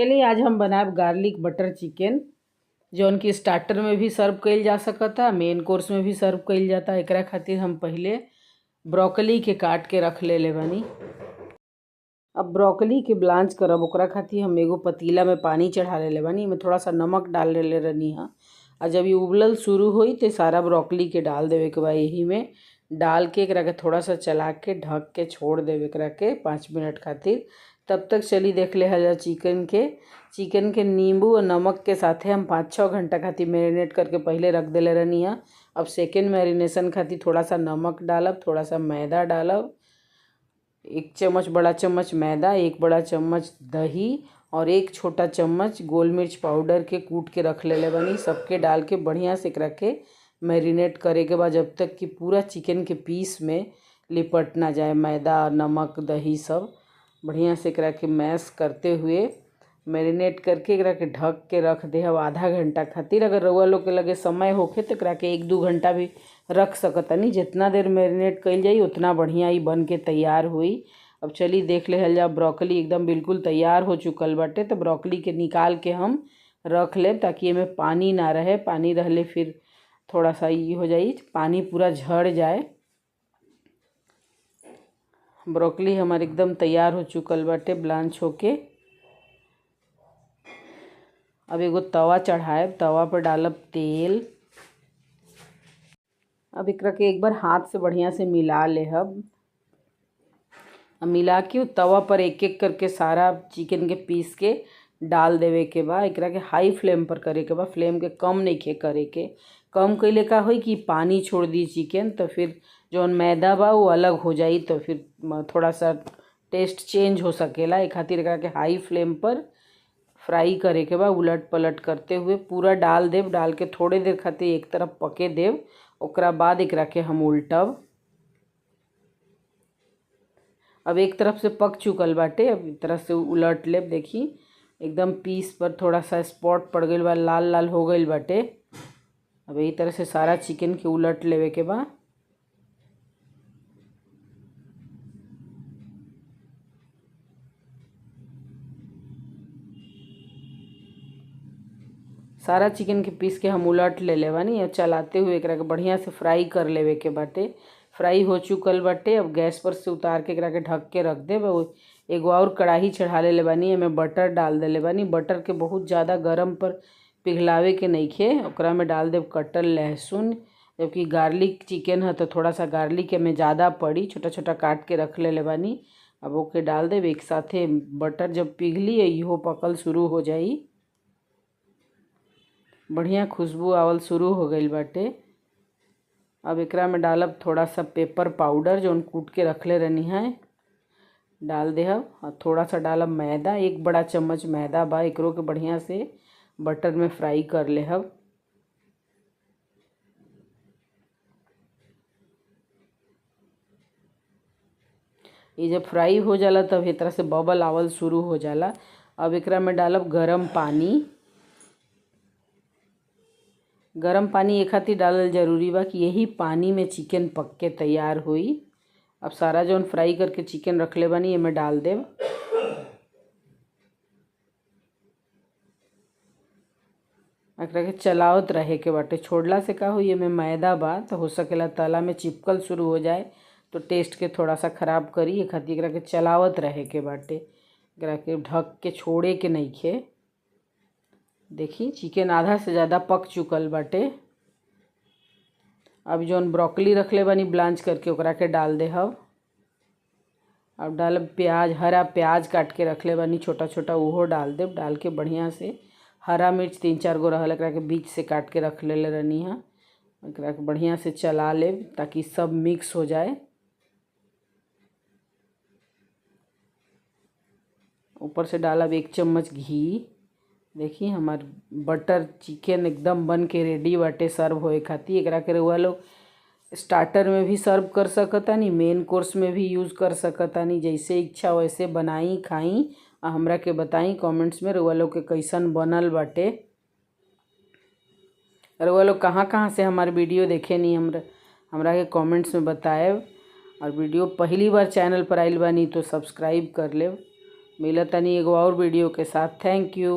चलिए आज हम बनाए गार्लिक बटर चिकन जौन की स्टार्टर में भी सर्व कइल जा सकता, मेन कोर्स में भी सर्व कइल जाता। एकरा खातिर हम पहले ब्रोकली के काट के रख ले बानी। अब ब्रोकली के ब्लांच करब ओकरा खातिर हम एगो पतीला में पानी चढ़ा ले बानी। में थोड़ा सा नमक डाल ले रहनी है और जब ये उबलल शुरू होई तो सारा ब्रोकली के डाल देवे के बाद यही में डाल के एकरा के थोड़ा सा चला के ढक के छोड़ देवे एकरा के 5 मिनट खातिर। तब तक चली देख ले हजा चिकन के नींबू और नमक के साथे हम 5-6 घंटा खातिर मैरिनेट करके पहले रख देले रहनी है। अब सेकेंड मैरिनेशन खातिर थोड़ा सा नमक डालब, थोड़ा सा मैदा डालब, 1 चम्मच बड़ा चम्मच मैदा, 1 बड़ा चम्मच दही और 1 छोटा चम्मच गोल मिर्च पाउडर के कूट के रख ले बानी। सबके डाल के बढ़िया से रख के मैरिनेट करे के बाद जब तक कि पूरा चिकन के पीस में लिपट ना जाए मैदा नमक दही सब, बढ़िया से एकरा के मैश करते हुए मैरिनेट करके एकरा के ढक के रख दे अब आधा घंटा खातिर। अगर रउआ लोग के लगे समय होखे तो एकरा के 1-2 घंटा भी रख सकतनी। जितना देर मैरिनेट कइल जाई उतना बढ़िया ही बन के तैयार हुई। अब चली देख ले जा ब्रोकली एकदम बिल्कुल तैयार हो चुकल बाटे। तो ब्रोकली के निकाल के हम रख ले ताकि एमें पानी ना रहे, पानी रहले फिर थोड़ा सा ये हो जाई, पानी पूरा झड़ जाए। ब्रोकली हमारे एकदम तैयार हो चुकल बाटे ब्लांच होके। अब एगो तवा चढ़ाए, तवा पर डालब तेल। अब एकरा के एक बार हाथ से बढ़िया से मिला लेहब। अब मिला के तवा पर एक एक करके सारा चिकन के पीस के डाल देवे के बा। एकरा के हाई फ्लेम पर करे के बा, फ्लेम के कम नहीं करे के। कम कइले का होई कि पानी छोड़ दी चिकन तो फिर जौन मैदा बा वो अलग हो जाई, तो फिर थोड़ा सा टेस्ट चेंज हो सकेला। ए खातिर एकरा के हाई फ्लेम पर फ्राई करे के बा। उलट पलट करते हुए पूरा डाल देव, डाल के थोड़े देर खातिर एक तरफ पके देव। ओकरा बाद एकरा के हम उल्टब। अब एक तरफ से पक चुकल बाटे, अब एक तरफ से उलट लेब। देखी एकदम पीस पर थोड़ा सा स्पॉट पड़ गईल बा, लाल लाल हो गईल बाटे। अब यही तरह से सारा चिकन के उलट लेवे के बा। सारा चिकन के पीस के हम उलट ले बानी। अब चलाते हुए एकरा के बढ़िया से फ्राई कर लेवे के बाटे। फ्राई हो चुकल बाटे। अब गैस पर से उतार के एकरा के ढक के रख दे। एगो और कढ़ाई चढ़ा ले बानी, एमें बटर डाल देले बानी। बटर के बहुत ज़्यादा गरम पर पिघलावे के नइखे। ओकरा में डाल देव कटल लहसुन, जबकि गार्लिक चिकन है तो थोड़ा सा गार्लिक में ज़्यादा पड़ी, छोटा छोटा काट के रख ले बानी। अब ओके डाल देव एक साथे। बटर जब पिघली इहो पकल शुरू हो जाई, बढ़िया खुशबू आवल शुरू हो गईल बाटे। अब एकरा में डालब थोड़ा सा पेपर पाउडर जौन कूट के रखले रहनी है, डाल देहब। और थोड़ा सा डालब मैदा, 1 बड़ा चम्मच मैदा बा। एकरो के बढ़िया से बटर में फ्राई कर लेहब। ये जब फ्राई हो जाला तब एक तरह से बबल आवल शुरू हो जाला। अब एकरा में डालब गरम पानी। गरम पानी ए खातिर डालल जरूरी बा कि यही पानी में चिकन पक के तैयार हुई। अब सारा जौन फ्राई करके चिकन रखले बानी एमे डाल देव। एकरा के चलावत रहे के बाटे, छोड़ला से का होई एमे मैदा बा तो हो सकेला तला में चिपकल शुरू हो जाए तो टेस्ट के थोड़ा सा खराब करी। ए खातिर एकरा के चलावत रहे के बाटे, एकरा के ढक के छोड़े के नइखे। देखी चिकन आधा से ज़्यादा पक चुकल बाटे। अब जौन ब्रोकली रखले बानी ब्लांच करके ओकरा के डाल देहब। अब डालब प्याज, हरा प्याज काट के रखले बानी छोटा छोटा, उहो डाल देव। डाल के बढ़िया से हरा मिर्च 3-4 गो रहल एकरा के बीच से काट के रख ले रहनी है। एकरा के बढ़िया से चला लेब ताकि सब मिक्स हो जाए। ऊपर से डालब 1 चम्मच घी। देखिए हमार बटर चिकन एकदम बन के रेडी बाटे सर्व होए खातिर। एकरा के रउआ लोग स्टार्टर में भी सर्व कर सकतानी, मेन कोर्स में भी यूज़ कर सकतानी। जैसे इच्छा वैसे बनाई खाई आ हमरा के बताई कमेंट्स में रउआ लोग के कैसन बनल बाटे। रउआ लोग कहाँ कहाँ से हमार वीडियो देखे नी हमरा के कमेंट्स में बताएब। और वीडियो पहली बार चैनल पर आइल बानी तो सब्सक्राइब कर लेब। मिलत तनी एगो और वीडियो के साथ। Thank you.